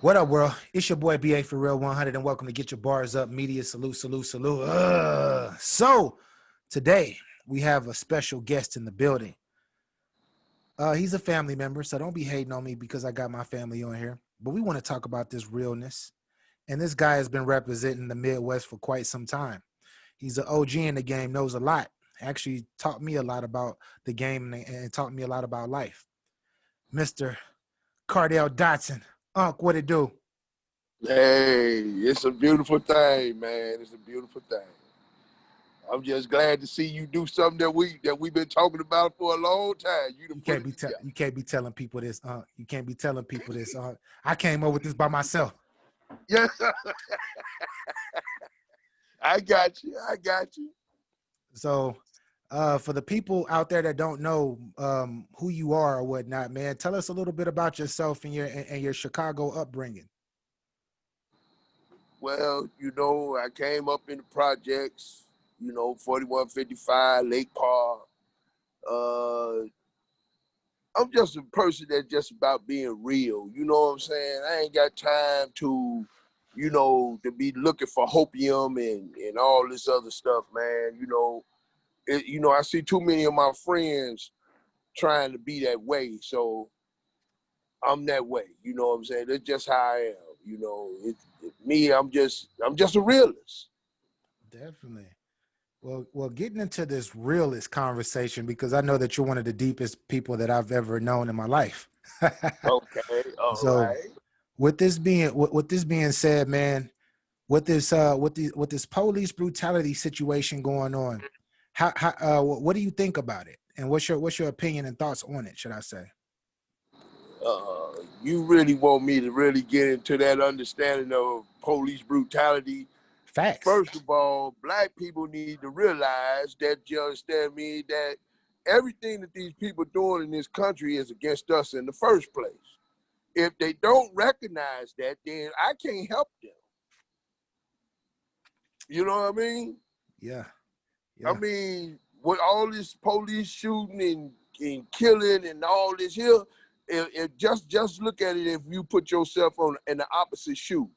What up, world? It's your boy BA for Real 100, and welcome to Get Your Bars Up Media. Salute, salute, salute. So today we have a special guest in the building. He's a family member, so don't be hating on me because I got my family on here. But we want to talk about this realness. And this guy has been representing the Midwest for quite some time. He's an OG in the game, knows a lot. Actually taught me a lot about the game and taught me a lot about life. Mr. Cardell Dotson. Unc, what it do? Hey, it's a beautiful thing, man. It's a beautiful thing. I'm just glad to see you do something that we've been talking about for a long time. You can't be telling people this, You can't be telling people this, I came up with this by myself. Yes, I got you. So, for the people out there that don't know who you are or whatnot, man, tell us a little bit about yourself and your Chicago upbringing. Well, I came up in the projects, 4155, Lake Park. I'm just a person that's just about being real. You know what I'm saying? I ain't got time to, to be looking for hopium and all this other stuff, man. I see too many of my friends trying to be that way. So I'm that way. You know what I'm saying? That's just how I am. Me, I'm just a realist. Definitely. Well, getting into this realist conversation, because I know that you're one of the deepest people that I've ever known in my life. Okay, all right. With this being said, man, with this police brutality situation going on, what do you think about it, and what's your opinion and thoughts on it? Should I say? You really want me to really get into that understanding of police brutality? Facts. First of all, Black people need to realize that, you understand me, that everything that these people doing in this country is against us in the first place. If they don't recognize that, then I can't help them. You know what I mean? Yeah. I mean, with all this police shooting and killing and all this here, just look at it if you put yourself in the opposite shoe.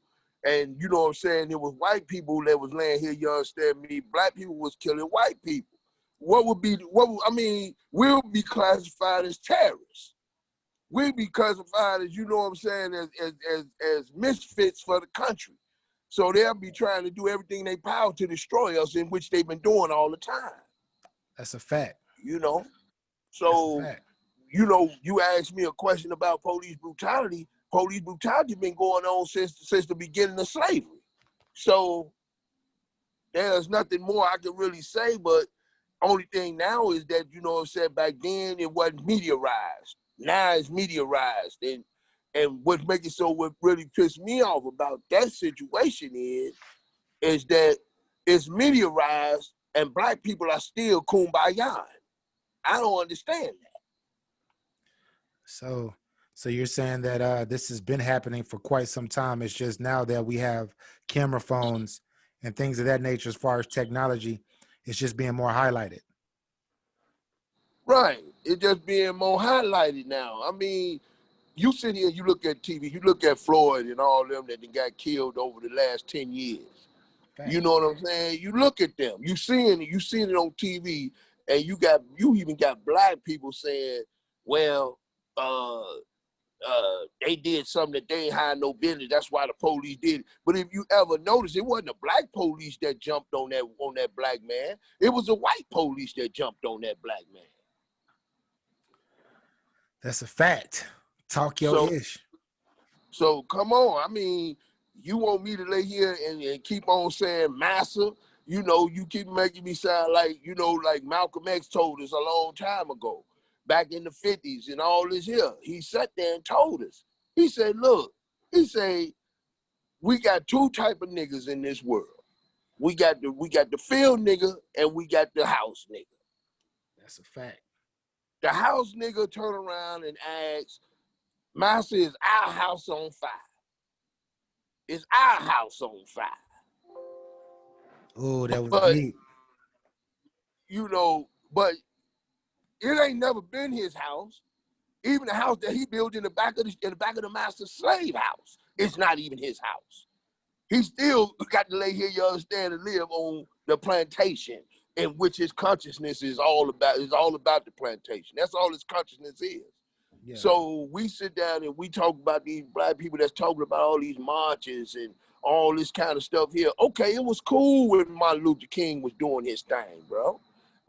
And you know what I'm saying? It was white people that was laying here, you understand me? Black people was killing white people. We'll be classified as terrorists. We'll be classified as, you know what I'm saying, as misfits for the country. So they'll be trying to do everything they power to destroy us, in which they've been doing all the time. That's a fact. So, you asked me a question about police brutality. Police brutality been going on since the beginning of slavery. So there's nothing more I can really say, but only thing now is that, you know what I'm saying, back then it wasn't mediarized. Now it's mediarized. And what really pissed me off about that situation is that it's mediarized and Black people are still kumbaya. I don't understand that. So you're saying that this has been happening for quite some time. It's just now that we have camera phones and things of that nature, as far as technology, it's just being more highlighted. Right. It's just being more highlighted now. I mean, you sit here, you look at TV, you look at Floyd and all them that got killed over the last 10 years. Thanks. You know what I'm saying? You look at them, you seeing it on TV, and you even got Black people saying, well, they did something that they ain't had no business. That's why the police did it. But if you ever notice, it wasn't a Black police that jumped on that Black man. It was a white police that jumped on that Black man. That's a fact. Talk your ish. So come on. I mean, you want me to lay here and keep on saying massa? You keep making me sound like, like Malcolm X told us a long time ago, back in the 50s and all this here. He sat there and told us. He said, look, we got two type of niggas in this world. We got the field nigga and we got the house nigga. That's a fact. The house nigga turn around and asks, Massa, is our house on fire? Is our house on fire? Oh, that was deep. But it ain't never been his house. Even the house that he built in the back of the master's slave house, it's not even his house. He still got to lay here, you understand, and live on the plantation, in which his consciousness is all about. Is all about the plantation. That's all his consciousness is. Yeah. So we sit down and we talk about these black people that's talking about all these marches and all this kind of stuff here. Okay, it was cool when Martin Luther King was doing his thing, bro.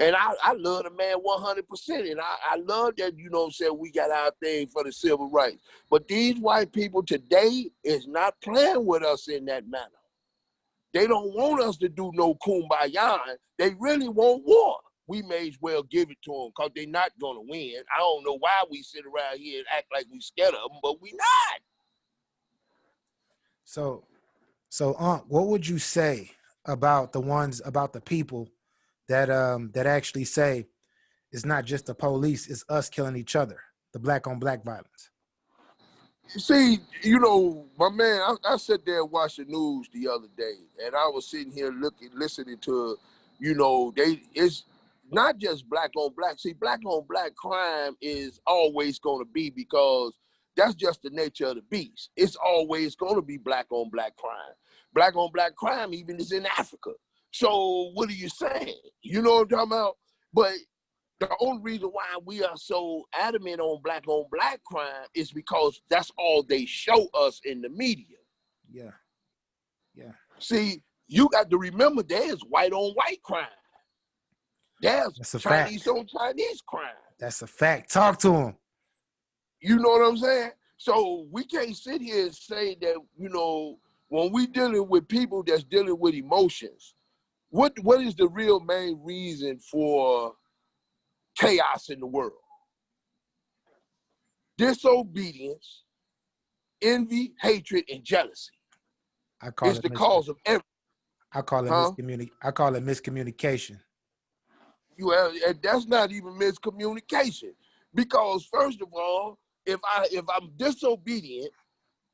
And I love the man 100%. And I love that, you know what I'm saying, we got our thing for the civil rights. But these white people today is not playing with us in that manner. They don't want us to do no kumbaya. They really want war. We may as well give it to them because they're not going to win. I don't know why we sit around here and act like we scared of them, but we not. So what would you say about the people that actually say it's not just the police, it's us killing each other, the black on black violence? See, you know, my man, I sat there and watched the news the other day, and I was sitting here listening to, you know, it's not just black on black. See, black on black crime is always going to be, because that's just the nature of the beast. It's always going to be black on black crime. Black on black crime even is in Africa. So what are you saying? You know what I'm talking about? But the only reason why we are so adamant on black crime is because that's all they show us in the media. Yeah. Yeah. See, you got to remember there's white on white crime. There's Chinese on Chinese crime. That's a fact. Talk to them. You know what I'm saying? So we can't sit here and say that, you know, when we dealing with people that's dealing with emotions, what is the real main reason for chaos in the world? Disobedience, envy, hatred, and jealousy. It's the cause of everything. I call it miscommunication. That's not even miscommunication, because first of all, if I'm disobedient,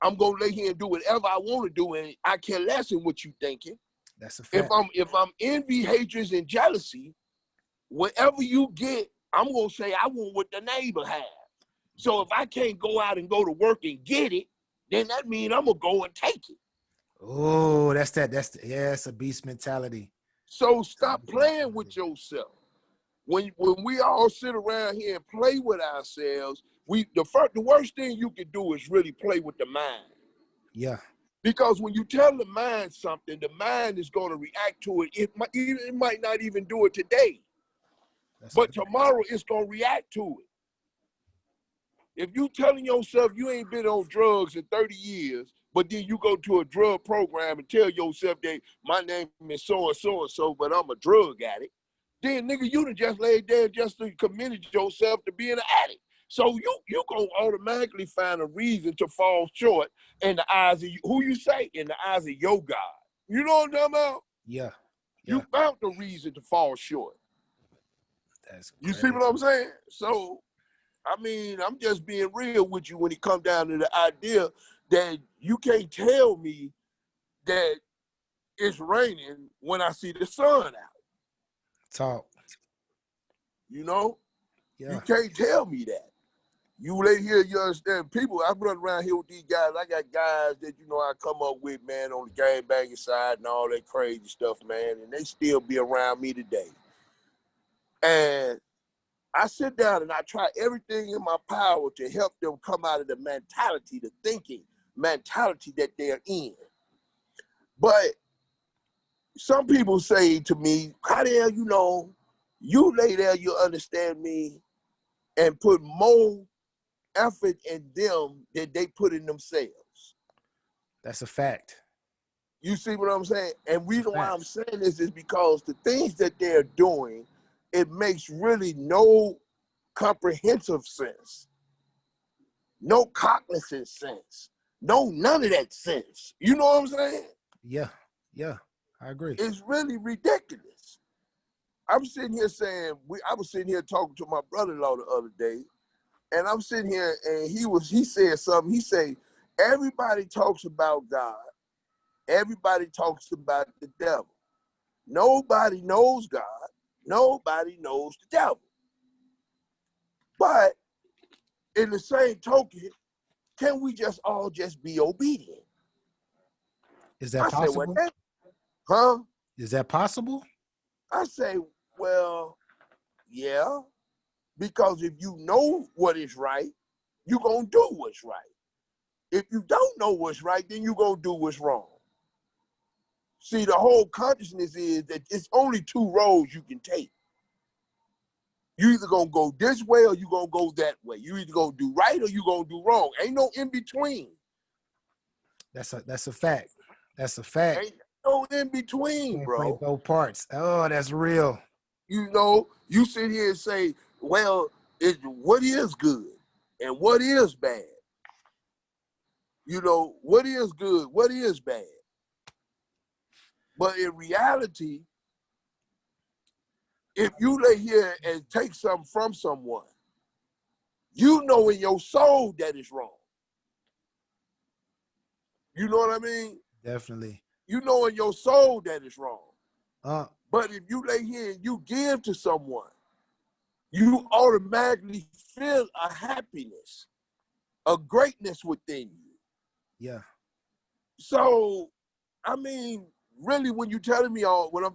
I'm gonna lay here and do whatever I want to do, and I care less in what you thinking. That's a fact. If I'm envy, hatred, and jealousy, whatever you get, I'm gonna say I want what the neighbor has. So if I can't go out and go to work and get it, then that means I'm gonna go and take it. Oh, that's a beast mentality. So stop playing with yourself. When we all sit around here and play with ourselves, the worst thing you can do is really play with the mind. Yeah. Because when you tell the mind something, the mind is going to react to it. It might not even do it today, but tomorrow it's going to react to it. If you telling yourself you ain't been on drugs in 30 years, but then you go to a drug program and tell yourself that my name is so-and-so, but I'm a drug addict, then nigga, you done just laid there just to committed yourself to being an addict. So you gonna automatically find a reason to fall short in the eyes of who you say, in the eyes of your God. You know what I'm talking about? Yeah. You found the reason to fall short. That's crazy. You see what I'm saying? So, I mean, I'm just being real with you when it comes down to the idea that you can't tell me that it's raining when I see the sun out. Talk. You know? Yeah. You can't tell me that. You lay here, you understand? People, I run around here with these guys. I got guys that, you know, I come up with, man, on the gangbanging side and all that crazy stuff, man, and they still be around me today. And I sit down and I try everything in my power to help them come out of the mentality, the thinking mentality that they're in. But some people say to me, how the hell, you know, you lay there, you understand me, and put more effort in them than they put in themselves. That's a fact. You see what I'm saying? And reason why I'm saying this is because the things that they're doing, it makes really no comprehensive sense, no cognizant sense, none of that sense. You know what I'm saying? Yeah, I agree. It's really ridiculous. I'm sitting here saying, I was sitting here talking to my brother-in-law the other day, and I'm sitting here and he said something. He said, everybody talks about God. Everybody talks about the devil. Nobody knows God. Nobody knows the devil. But in the same token, can we just all just be obedient? Is that I said, well, possible? huh? Is that possible? I say, well, yeah, because if you know what is right, you're going to do what's right. If you don't know what's right, then you're going to do what's wrong. See, the whole consciousness is that it's only two roads you can take. You either going to go this way or you going to go that way. You either going to do right or you going to do wrong. Ain't no in between. That's a fact. That's a fact. Ain't no in between, Can't play bro. both parts. Oh, that's real. You know, you sit here and say, well, what is good and what is bad? You know, what is good, what is bad? But in reality, if you lay here and take something from someone, you know in your soul that it's wrong. You know what I mean? Definitely. You know in your soul that it's wrong. Uh, But if you lay here and you give to someone, you automatically feel a happiness, a greatness within you. yeah. So, I mean, really, when I'm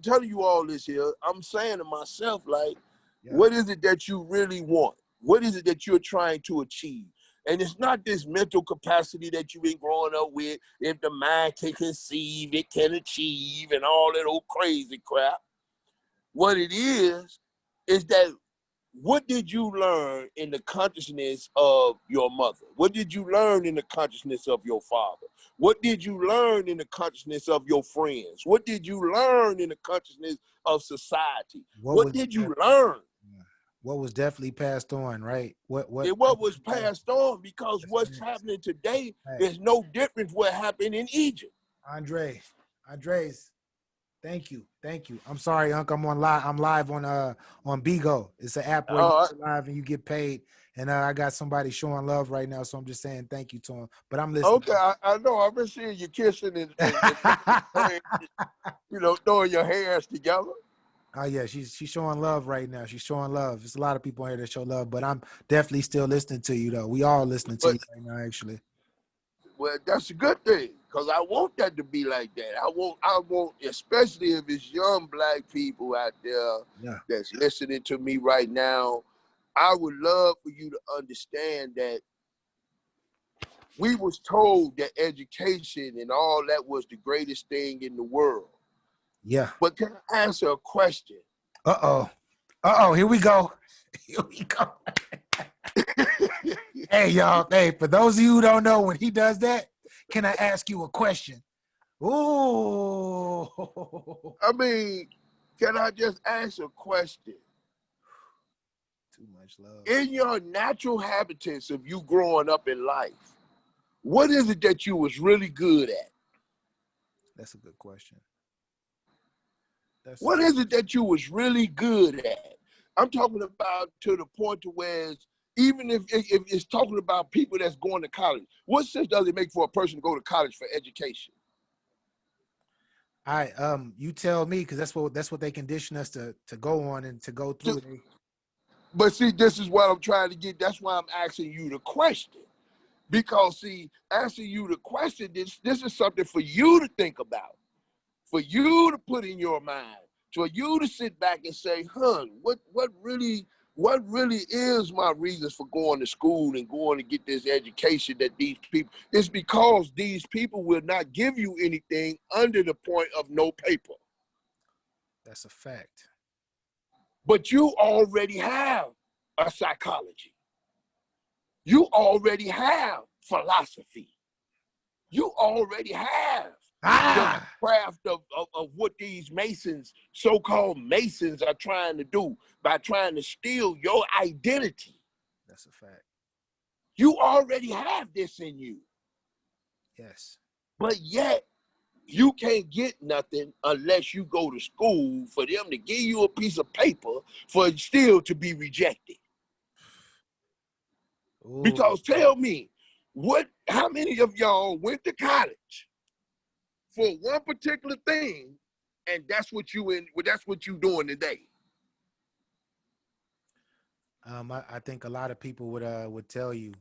telling you all this here, I'm saying to myself, like, Yeah. what is it that you really want? What is it that you're trying to achieve? And it's not this mental capacity that you've been growing up with. If the mind can conceive, it can achieve, and all that old crazy crap. What it is that what did you learn in the consciousness of your mother? What did you learn in the consciousness of your father? What did you learn in the consciousness of your friends? What did you learn in the consciousness of society? What did you learn? What was definitely passed on, right? What was passed on, because what's happening today is no different from what happened in Egypt. Andres, thank you. I'm sorry, Unc. I'm live on Bigo. It's an app where you go live and you get paid. And I got somebody showing love right now, so I'm just saying thank you to him. But I'm listening. Okay, I know. I've been seeing you kissing and you know, throwing your hands together. Oh yeah, she's showing love right now. She's showing love. There's a lot of people here that show love, but I'm definitely still listening to you though. We all listening to you right now, actually. Well, that's a good thing, because I want that to be like that. I want, especially if it's young black people out there that's listening to me right now. I would love for you to understand that we was told that education and all that was the greatest thing in the world. Yeah. But can I answer a question? Here we go. Hey, y'all. Hey, for those of you who don't know, when he does that, can I ask you a question? Ooh. I mean, can I just ask a question? Too much love. In your natural habitats of you growing up in life, what is it that you was really good at? That's a good question. What is it that you was really good at? I'm talking about to the point to where even if it's talking about people that's going to college, what sense does it make for a person to go to college for education? You tell me, because that's what they condition us to go on and to go through. But see, this is what I'm trying to get. That's why I'm asking you the question. Because see, asking you the question, this is something for you to think about, for you to put in your mind, for you to sit back and say, what really is my reasons for going to school and going to get this education that these people, it's because these people will not give you anything under the point of no paper. That's a fact. But you already have a psychology. You already have philosophy. You already have the craft of what these Masons, so-called Masons, are trying to do by trying to steal your identity. That's a fact. You already have this in you. Yes. But yet, you can't get nothing unless you go to school for them to give you a piece of paper for it still to be rejected. Ooh. Because tell me, how many of y'all went to college for one particular thing, and that's what you doing today? I think a lot of people would tell you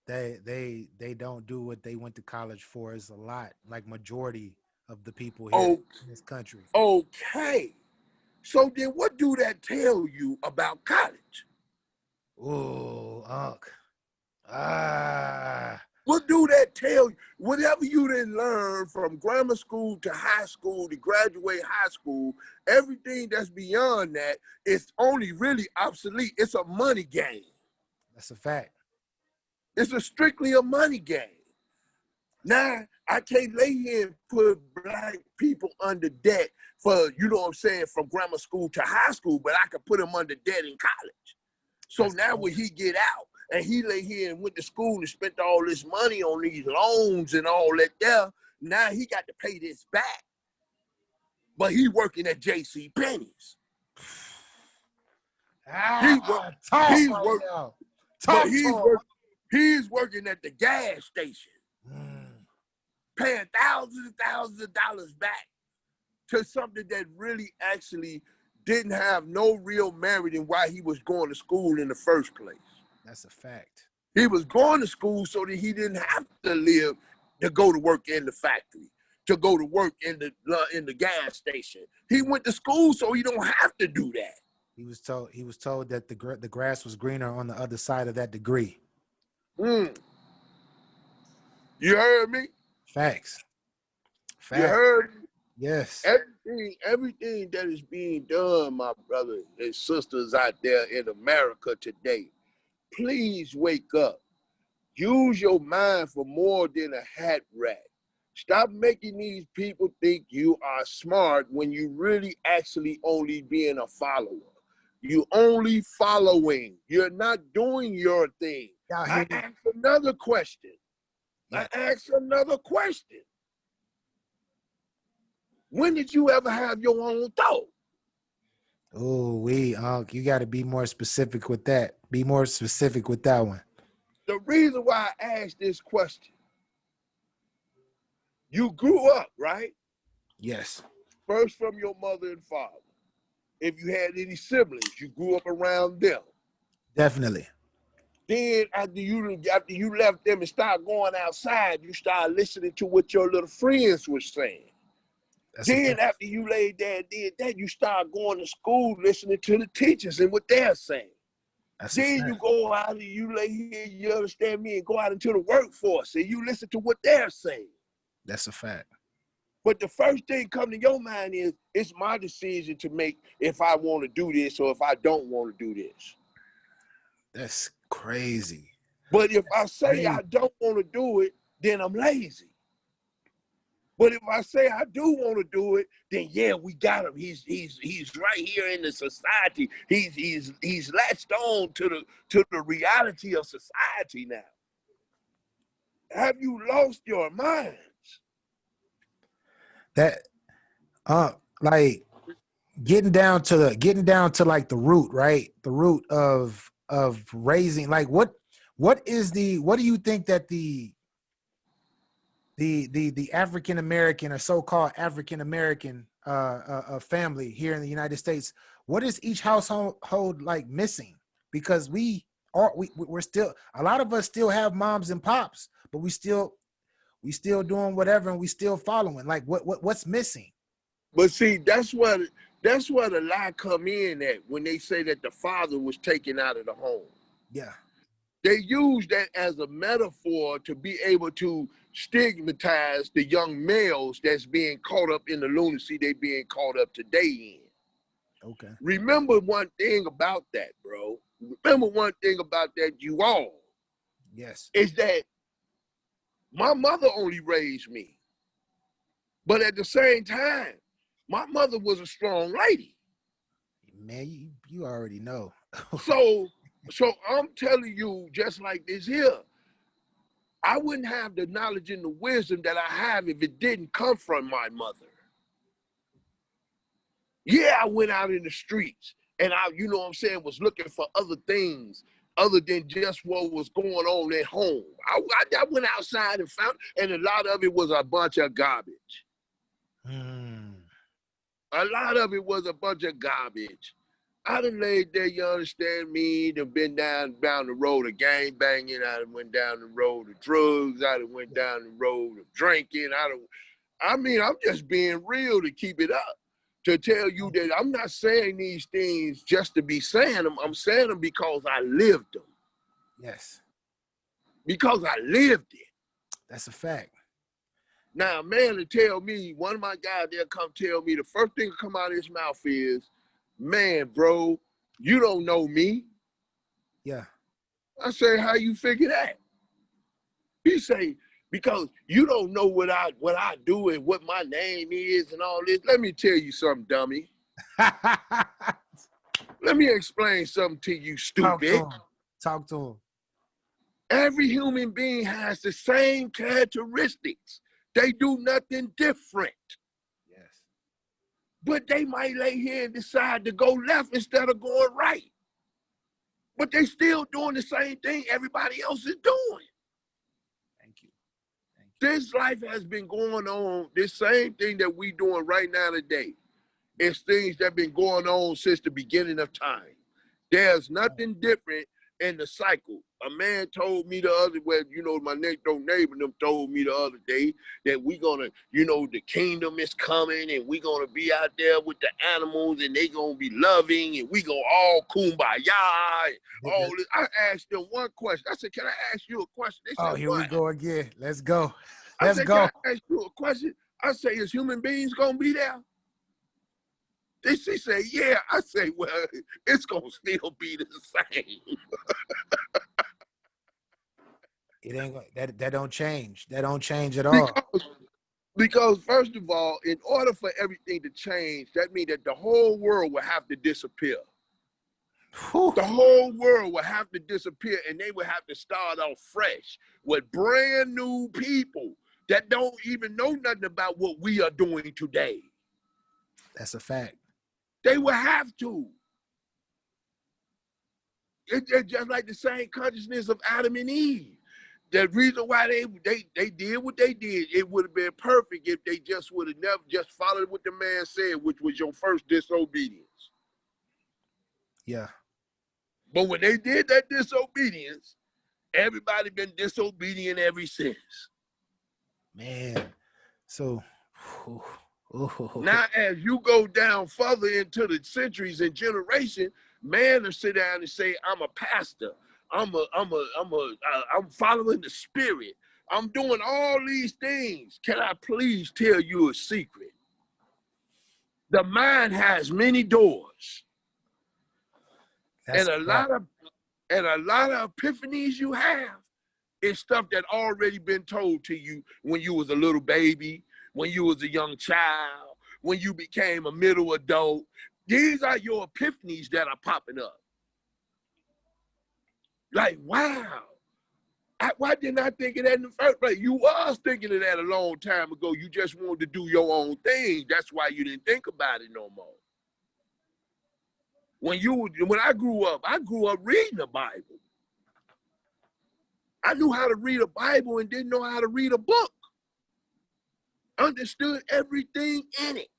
they don't do what they went to college for. Is a lot, like majority of the people here Oh, in this country. okay. So then what do that tell you about college? Ooh, Unc. Ah, What do that tell you? Whatever you didn't learn from grammar school to high school to graduate high school, everything that's beyond that is only really obsolete. It's a money game. that's a fact. It's strictly a money game. Now, I can't lay here and put black people under debt for, you know what I'm saying, from grammar school to high school, but I could put them under debt in college. So That's now a when fact. he get out and he lay here and went to school and spent all this money on these loans and all that there, now he got to pay this back. But he working at J.C. Penney's. He work, Talk he's right work, now. but Talk to him. he's working at the gas station, Mm, paying thousands and thousands of dollars back to something that really actually didn't have no real merit in why he was going to school in the first place. that's a fact. He was going to school so that he didn't have to live to go to work in the factory, to go to work in the gas station. He went to school so he don't have to do that. He was told that the grass was greener on the other side of that degree. Mm. You heard me? Facts. You Fact. heard me? Yes. Everything that is being done, my brothers and sisters out there in America today, please wake up. Use your mind for more than a hat rack. Stop making these people think you are smart when you really actually only being a follower. You only following. You're not doing your thing. Y'all I hear me? ask another question. Yeah. When did you ever have your own thought? Oh, you got to be more specific with that. Be more specific with that one. The reason why I asked this question, you grew up, right? Yes. First from your mother and father. If you had any siblings, you grew up around them. Definitely. Then after you left them and started going outside, you started listening to what your little friends were saying. That's a Then fact. after you laid there and did that, you start going to school, listening to the teachers and what they're saying. That's a Then you fact. go out and you lay here, you understand me, and go out into the workforce and you listen to what they're saying. That's a fact. But the first thing come to your mind is, it's my decision to make if I want to do this or if I don't want to do this. That's crazy. But if I say Crazy. I don't want to do it, then I'm lazy. But if I say I do want to do it, then yeah, we got him. He's right here in the society. He's latched on to the reality of society now. Have you lost your mind? That like getting down to like the root, right? The root of raising, like what do you think that the African American or so-called African American family here in the United States, what is each household like missing? Because we're still, a lot of us still have moms and pops, but we still doing whatever and we still following. Like what's missing? But see, that's where the lie come in at when they say that the father was taken out of the home. Yeah. They use that as a metaphor to be able to stigmatize the young males that's being caught up in the lunacy they being caught up today in. Okay. Remember one thing about that, bro. Remember one thing about that, you all, Yes. is that my mother only raised me. But at the same time, my mother was a strong lady. Man, you already know. So I'm telling you, just like this here, I wouldn't have the knowledge and the wisdom that I have if it didn't come from my mother. Yeah, I went out in the streets and I, you know what I'm saying, was looking for other things other than just what was going on at home. I went outside and found, and a lot of it was a bunch of garbage. Hmm. A lot of it was a bunch of garbage. I done laid there, you understand me, done been down the road of gang banging, I done went down the road of drugs, I done went down the road of drinking, I'm just being real to keep it up, to tell you that I'm not saying these things just to be saying them, I'm saying them because I lived them. Yes. Because I lived it. That's a fact. Now, a man to tell me, one of my guys there come tell me, the first thing to come out of his mouth is, man, bro, you don't know me. Yeah. I say, how you figure that? He say, because you don't know what I do and what my name is and all this. Let me tell you something, dummy. Let me explain something to you, stupid. Talk to him. Every human being has the same characteristics. They do nothing different. Yes. But they might lay here and decide to go left instead of going right. But they still doing the same thing everybody else is doing. Thank you. This life has been going on, this same thing that we doing right now today. It's things that have been going on since the beginning of time. There's nothing different in the cycle. A man told me the other way, my next door neighbor them told me the other day that we gonna, the kingdom is coming and we gonna be out there with the animals and they gonna be loving and we gonna all kumbaya and all this. I asked them one question. I said, can I ask you a question? They said, here what? we go again. Let's go. I said, can I ask you a question? I say, is human beings gonna be there? She say, yeah. I say, well, it's gonna still be the same. It ain't that don't change. That don't change at all. Because first of all, in order for everything to change, that means that the whole world will have to disappear. Whew. The whole world will have to disappear and they will have to start off fresh with brand new people that don't even know nothing about what we are doing today. That's a fact. They will have to. It's just like the same consciousness of Adam and Eve. The reason why they did what they did, it would have been perfect if they just would have never just followed what the man said, which was your first disobedience. Yeah. But when they did that disobedience, everybody been disobedient ever since. Man, so now as you go down further into the centuries and generation, man will sit down and say, I'm a pastor. I'm following the spirit. I'm doing all these things. Can I please tell you a secret? The mind has many doors. And a lot of epiphanies you have is stuff that already been told to you when you was a little baby, when you was a young child, when you became a middle adult. These are your epiphanies that are popping up. Like, wow, why didn't I think of that in the first place? You was thinking of that a long time ago. You just wanted to do your own thing. That's why you didn't think about it no more. When I grew up reading the Bible. I knew how to read a Bible and didn't know how to read a book. Understood everything in it.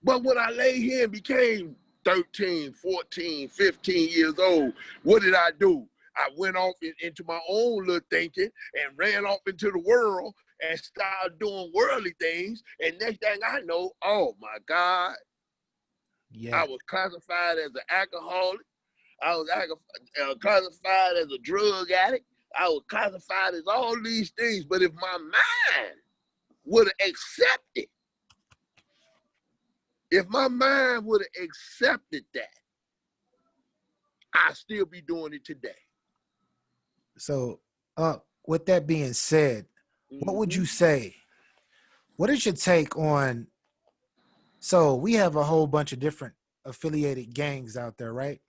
But when I lay here and became 13, 14, 15 years old, what did I do? I went off into my own little thinking and ran off into the world and started doing worldly things. And next thing I know, oh my God, yeah. I was classified as an alcoholic. I was classified as a drug addict. I was classified as all these things. But if my mind would have accepted, that, I'd still be doing it today. So, with that being said, what would you say? What is your take on? So we have a whole bunch of different affiliated gangs out there, right?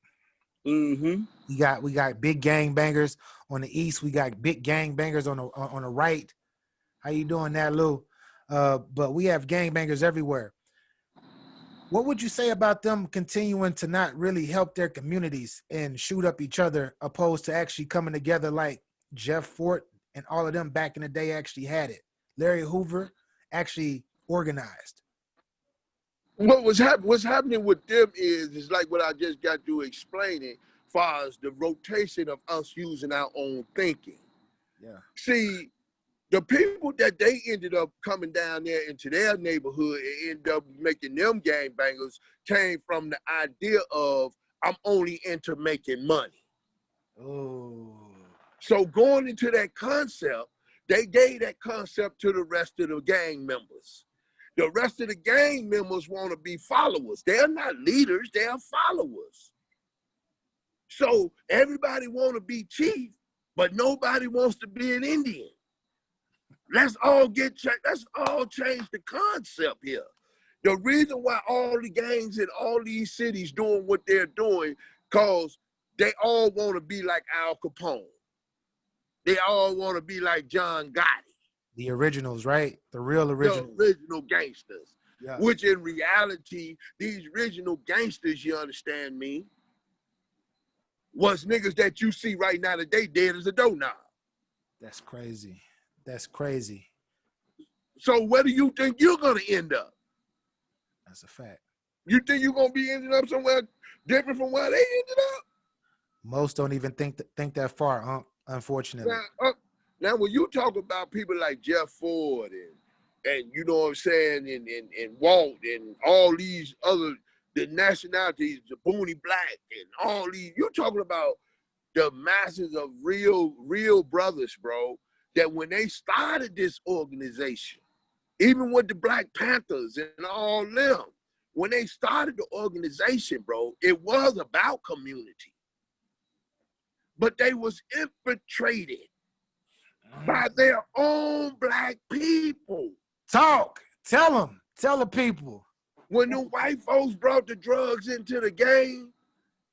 We got big gangbangers on the east. We got big gangbangers on the right. How you doing that, Lou? But we have gangbangers everywhere. What would you say about them continuing to not really help their communities and shoot up each other, opposed to actually coming together like Jeff Fort and all of them back in the day actually had it? Larry Hoover actually organized. What's happening with them is like what I just got to explaining, as far as the rotation of us using our own thinking. Yeah. See, the people that they ended up coming down there into their neighborhood and end up making them gangbangers came from the idea of I'm only into making money. Oh. So going into that concept, they gave that concept to the rest of the gang members. The rest of the gang members want to be followers. They're not leaders, they're followers. So everybody want to be chief, but nobody wants to be an Indian. Let's all change the concept here. The reason why all the gangs in all these cities doing what they're doing, because they all want to be like Al Capone. They all want to be like John Gotti. The originals, right? The real originals. The original gangsters. Yeah. Which in reality, these original gangsters, you understand me, was niggas that you see right now today dead as a doorknob. That's crazy. That's crazy. So where do you think you're going to end up? That's a fact. You think you're going to be ending up somewhere different from where they ended up? Most don't even think that far, unfortunately. Now, when you talk about people like Jeff Ford and you know what I'm saying, and Walt and all these other, the nationalities, the Booney Black and all these, you're talking about the masses of real brothers, bro, that when they started this organization, even with the Black Panthers and all them, when they started the organization, bro, it was about community. But they was infiltrated by their own Black people. Talk. Tell the people. When the white folks brought the drugs into the game,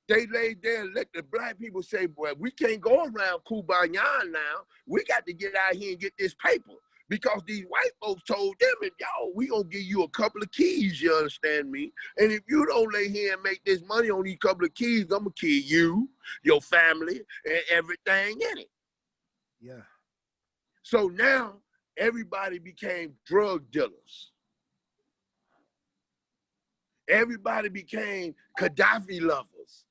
they laid there and let the Black people say, boy, we can't go around Kubanyan now. We got to get out here and get this paper. Because these white folks told them, yo, we gonna give you a couple of keys, you understand me? And if you don't lay here and make this money on these couple of keys, I'm gonna kill you, your family, and everything in it. Yeah. So now everybody became drug dealers. Everybody became Gaddafi lovers.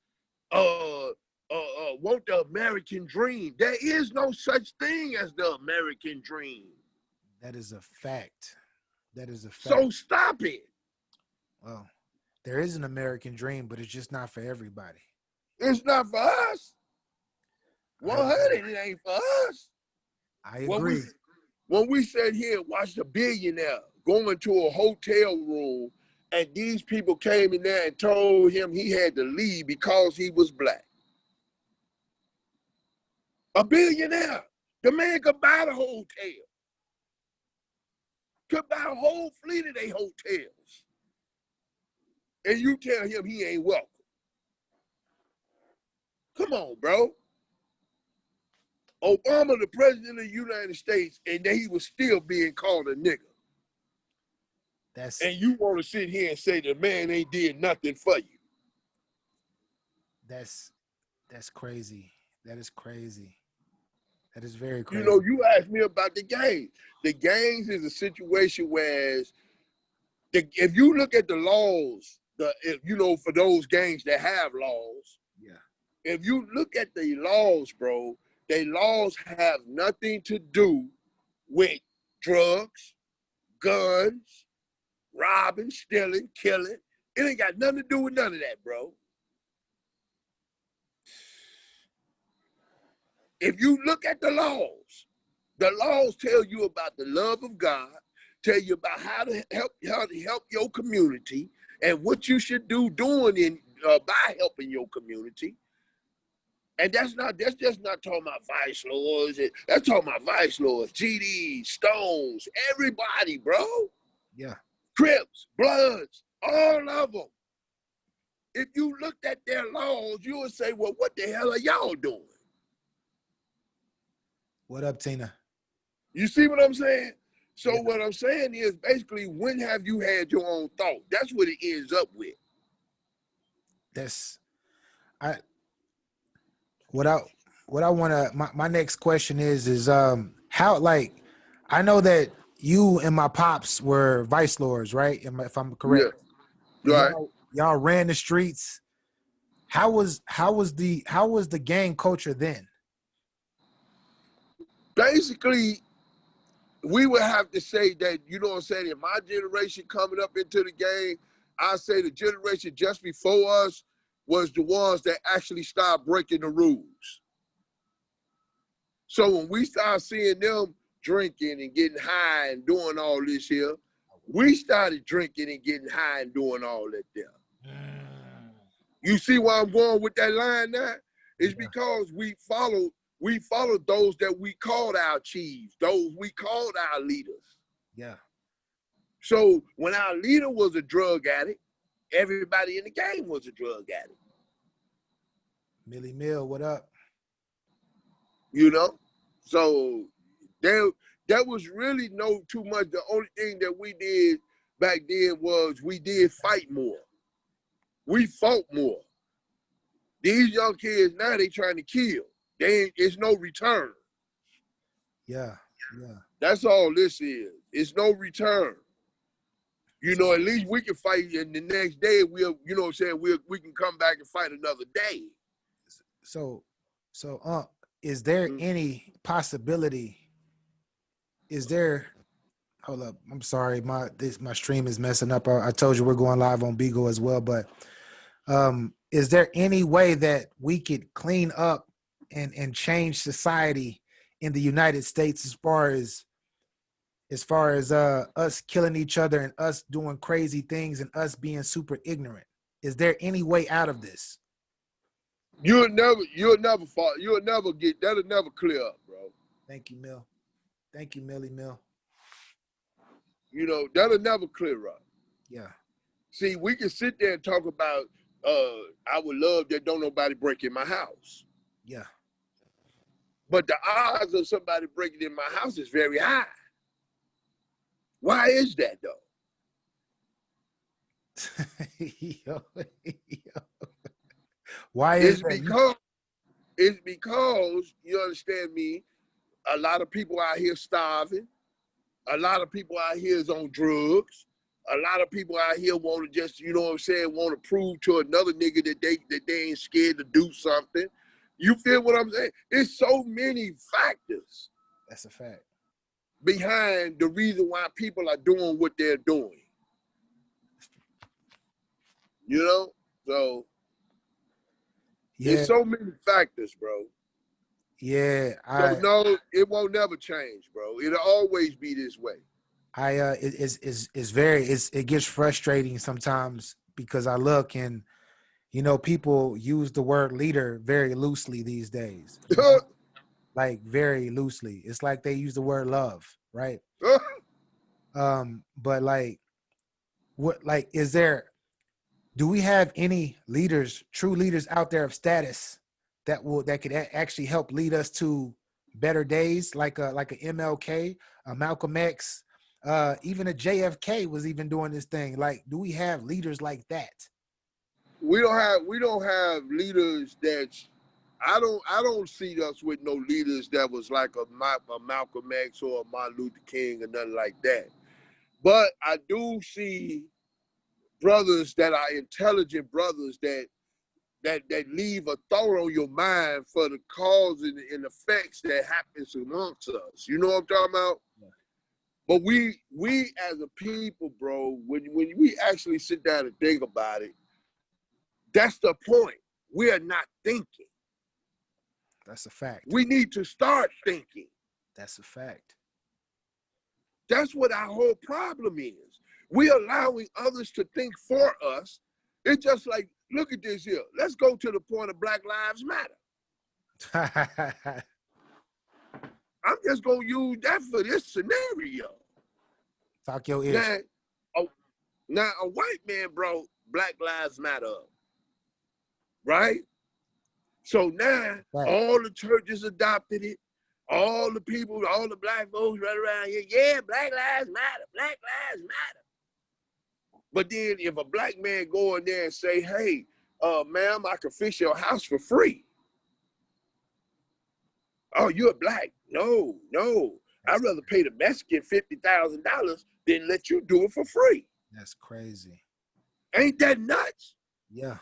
Want the American dream. There is no such thing as the American dream. That is a fact. That is a fact. So stop it. Well, there is an American dream, but it's just not for everybody. It's not for us. 100, it ain't for us. I agree. When we sat here and watched a billionaire go into a hotel room and these people came in there and told him he had to leave because he was Black. A billionaire. The man could buy the hotel. Could buy a whole fleet of their hotels. And you tell him he ain't welcome. Come on, bro. Obama, the president of the United States, and he was still being called a nigger. And you want to sit here and say the man ain't did nothing for you. That's crazy. That is crazy. That is very crazy. You know, you asked me about the gangs. The gangs is a situation where if you look at the laws, for those gangs that have laws, yeah. If you look at the laws, bro, they laws have nothing to do with drugs, guns, robbing, stealing, killing. It ain't got nothing to do with none of that, bro. If you look at the laws tell you about the love of God, tell you about how to help your community and what you should do by helping your community. And that's just not talking about vice lords. That's talking about vice lords, GDs, Stones, everybody, bro. Yeah. Crips, Bloods, all of them. If you looked at their laws, you would say, well, what the hell are y'all doing? What up, Tina? You see what I'm saying? So yeah. What I'm saying is basically, when have you had your own thought? That's what it ends up with. What I want to, my next question is how, like, I know that you and my pops were vice lords, right? If I'm correct. Right. Y'all ran the streets. How was the gang culture then? Basically, we would have to say that, you know what I'm saying, in my generation coming up into the game, I say the generation just before us was the ones that actually started breaking the rules. So when we started seeing them drinking and getting high and doing all this here, we started drinking and getting high and doing all that there. You see where I'm going with that line now? It's because we followed those that we called our chiefs, those we called our leaders. Yeah. So when our leader was a drug addict, everybody in the game was a drug addict. Millie Mill, what up? You know? So there was really no too much. The only thing that we did back then was we did fight more. We fought more. These young kids now, they trying to kill. It's no return. Yeah, yeah. That's all this is. It's no return. You know, at least we can fight, and the next day we'll, you know what I'm saying, we can come back and fight another day. So is there any possibility? Is there? Hold up, I'm sorry, my stream is messing up. I told you we're going live on Beagle as well, but is there any way that we could clean up and change society in the United States as far as us killing each other and us doing crazy things and us being super ignorant? Is there any way out of this? You'll never fall. That'll never clear up, bro. Thank you, Mill. Thank you, Millie Mill. You know, that'll never clear up. Yeah. See, we can sit there and talk about I would love that don't nobody break in my house. Yeah. But the odds of somebody breaking in my house is very high. Why is that though? Why is that? It's because, you understand me, a lot of people out here starving. A lot of people out here is on drugs. A lot of people out here want to just, you know what I'm saying, want to prove to another nigga that they ain't scared to do something. You feel what I'm saying? It's so many factors. That's a fact. Behind the reason why people are doing what they're doing. You know? So, yeah. There's so many factors, bro. Yeah. So no, it won't never change, bro. It'll always be this way. It gets frustrating sometimes because I look and, you know, people use the word leader very loosely these days. You know? Like very loosely. It's like they use the word love, right? But like, do we have any leaders, true leaders out there of status that could actually help lead us to better days, like a MLK, a Malcolm X, even a JFK was even doing this thing. Like, do we have leaders like that? We don't have leaders that I don't see us with no leaders that was like a Malcolm X or a Martin Luther King or nothing like that. But I do see brothers that are intelligent brothers that leave a thought on your mind for the cause and effects that happens amongst us. You know what I'm talking about? Yeah. But we as a people, bro, when we actually sit down and think about it, that's the point. We are not thinking. That's a fact. We need to start thinking. That's a fact. That's what our whole problem is. We're allowing others to think for us. It's just like, look at this here. Let's go to the point of Black Lives Matter. I'm just going to use that for this scenario. Talk your ears. Now, a white man brought Black Lives Matter up, right? So now, all the churches adopted it. All the people, all the black folks right around here, yeah, Black Lives Matter, Black Lives Matter. But then if a black man go in there and say, hey, ma'am, I can fix your house for free. Oh, you're black. No. I'd rather pay the Mexican $50,000 than let you do it for free. That's crazy. Ain't that nuts? Yeah.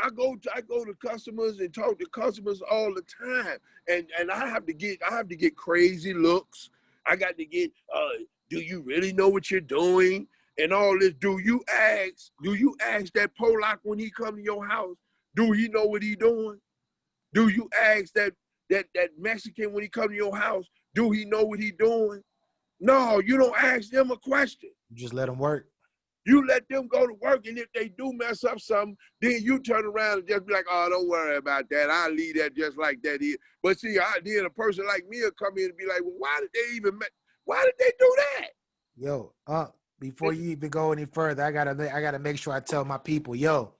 I go to customers and talk to customers all the time, and I have to get crazy looks. I got to get do you really know what you're doing and all this? Do you ask that Polak when he come to your house? Do he know what he doing? Do you ask that Mexican when he come to your house? Do he know what he doing? No, you don't ask them a question. You just let them work. You let them go to work, and if they do mess up something, then you turn around and just be like, oh, don't worry about that. I'll leave that just like that here. But see, then a person like me will come in and be like, well, why did they do that? Yo, before you even go any further, I gotta make sure I tell my people, yo,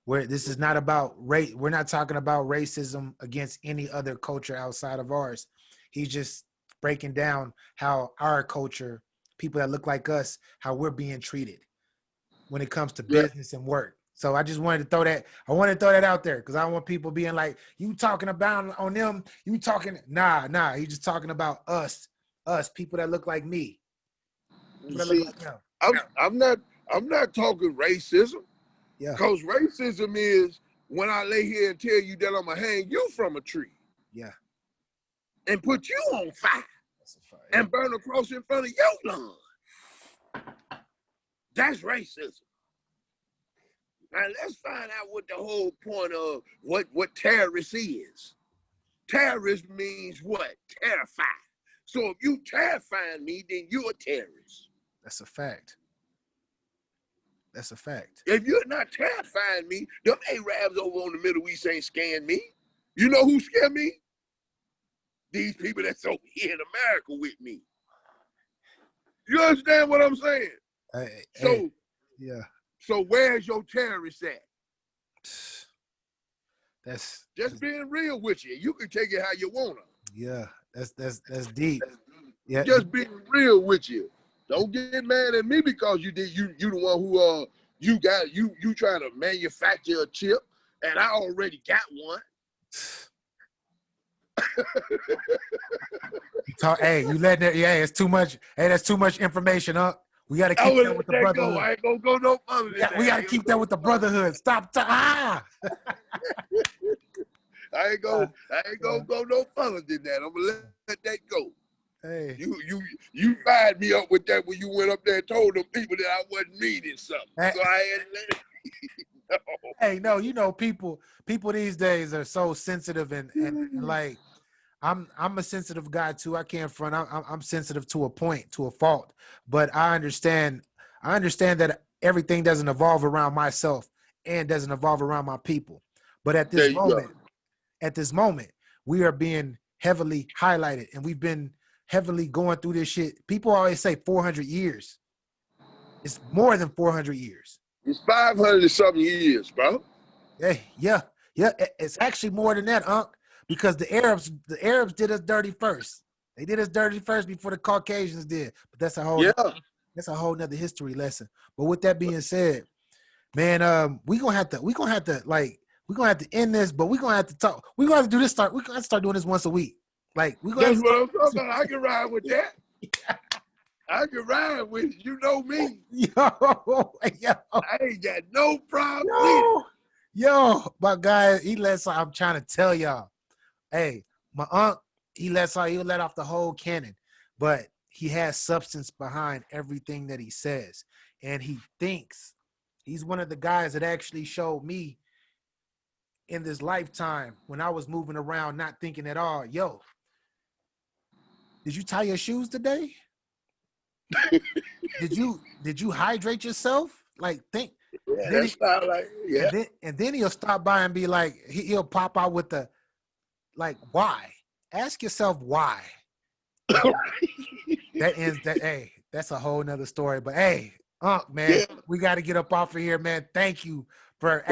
this is not about race. We're not talking about racism against any other culture outside of ours. He's just breaking down how our culture, people that look like us, how we're being treated when it comes to business and work. So I just wanted to throw that. I want to throw that out there because I don't want people being like, you talking about on them. You talking, nah. He's just talking about us people that look like me. See, I'm not talking racism. Yeah. Because racism is when I lay here and tell you that I'm going to hang you from a tree. Yeah. And put you on fire. That's a fire. And burn a cross in front of your lawn. That's racism. Now let's find out what the whole point of what terrorist is. Terrorist means what? Terrified. So if you terrifying me, then you're a terrorist. That's a fact. That's a fact. If you're not terrifying me, them Arabs over on the Middle East ain't scaring me. You know who scare me? These people that's over here in America with me. You understand what I'm saying? So where's your terrorist at? That's just being real with you. You can take it how you wanna. Yeah, that's deep. Yeah, just being real with you. Don't get mad at me because you the one who you trying to manufacture a chip and I already got one. Hey, you letting it? Yeah, it's too much. Hey, that's too much information, huh? We got to keep that with the brotherhood. I ain't gonna go no further than that. We got to keep that with the brotherhood. Stop. I ain't gonna go no further than that. I'm gonna let that go. Hey, you fired me up with that when you went up there and told them people that I wasn't meaning something. Hey. So I had to let it. No. Hey, no, you know, people these days are so sensitive and like I'm a sensitive guy too. I can't front. I'm sensitive to a point, to a fault. But I understand that everything doesn't evolve around myself and doesn't evolve around my people. But at this moment, we are being heavily highlighted, and we've been heavily going through this shit. People always say 400 years. It's more than 400 years. It's 500 something years, bro. Hey, yeah. It's actually more than that, Unc. Because the Arabs did us dirty first. They did us dirty first before the Caucasians did. But that's a whole nother history lesson. But with that being said, man, we're gonna have to end this, but we're gonna have to talk. We're gonna have to do this. We're gonna have to start doing this once a week. Like that's what I'm talking about. I can ride with that. I can ride with it. You know me. Yo. I ain't got no problem with it. Yo, my guy, I'm trying to tell y'all. Hey, my uncle, he'll let off the whole cannon, but he has substance behind everything that he says. And he thinks. He's one of the guys that actually showed me in this lifetime when I was moving around, not thinking at all, yo, did you tie your shoes today? Did you hydrate yourself? Like think. Yeah, that's not like, yeah. And then he'll stop by and be like, he'll pop out with the, like, why? Ask yourself why. Hey, that's a whole nother story. But hey, man, we got to get up off of here, man. Thank you for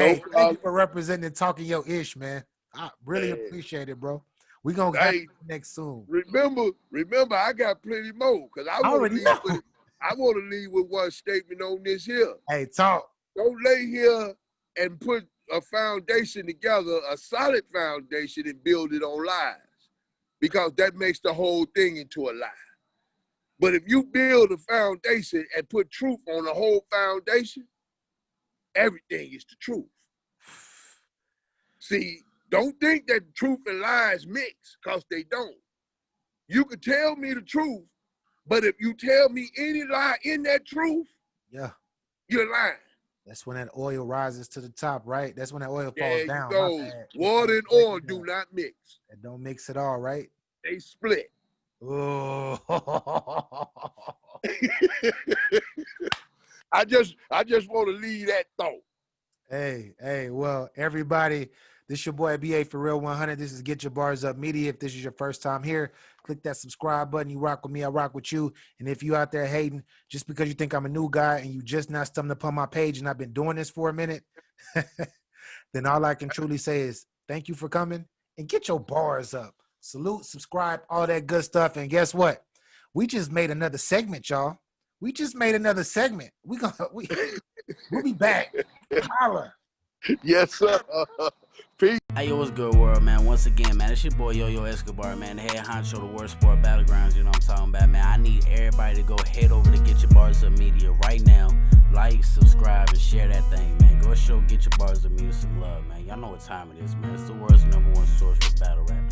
representing and talking your ish, man. I really appreciate it, bro. We gonna get next soon. Remember, I got plenty more because I want to leave with one statement on this here. Hey, talk. Don't lay here and put a foundation together, a solid foundation, and build it on lies, because that makes the whole thing into a lie. But if you build a foundation and put truth on the whole foundation, everything is the truth. See, don't think that truth and lies mix, because they don't. You could tell me the truth, but if you tell me any lie in that truth, yeah, you're lying. That's when that oil rises to the top, right? That's when that oil falls There down. you go. Water and oil do not mix. They don't mix at all, right? They split. Oh. I just want to leave that thought. Hey, well, everybody, this your boy BA for Real 100. This is Get Your Bars Up Media. If this is your first time here, click that subscribe button. You rock with me, I rock with you. And if you out there hating, just because you think I'm a new guy and you just not stumbled upon my page and I've been doing this for a minute, then all I can truly say is thank you for coming and get your bars up. Salute, subscribe, all that good stuff. And guess what? We just made another segment, y'all. We just made another segment. We'll be back. Holla. Yes, sir. Peace. Hey, yo, what's good, world, man? Once again, man, it's your boy Yo-Yo Escobar, man, the head honcho, the worst sport battlegrounds, you know what I'm talking about, man. I need everybody to go head over to Get Your Bars Up Media right now. Like, subscribe, and share that thing, man. Go show Get Your Bars Up Media some love, man. Y'all know what time it is, man. It's the world's #1 source for battle rap.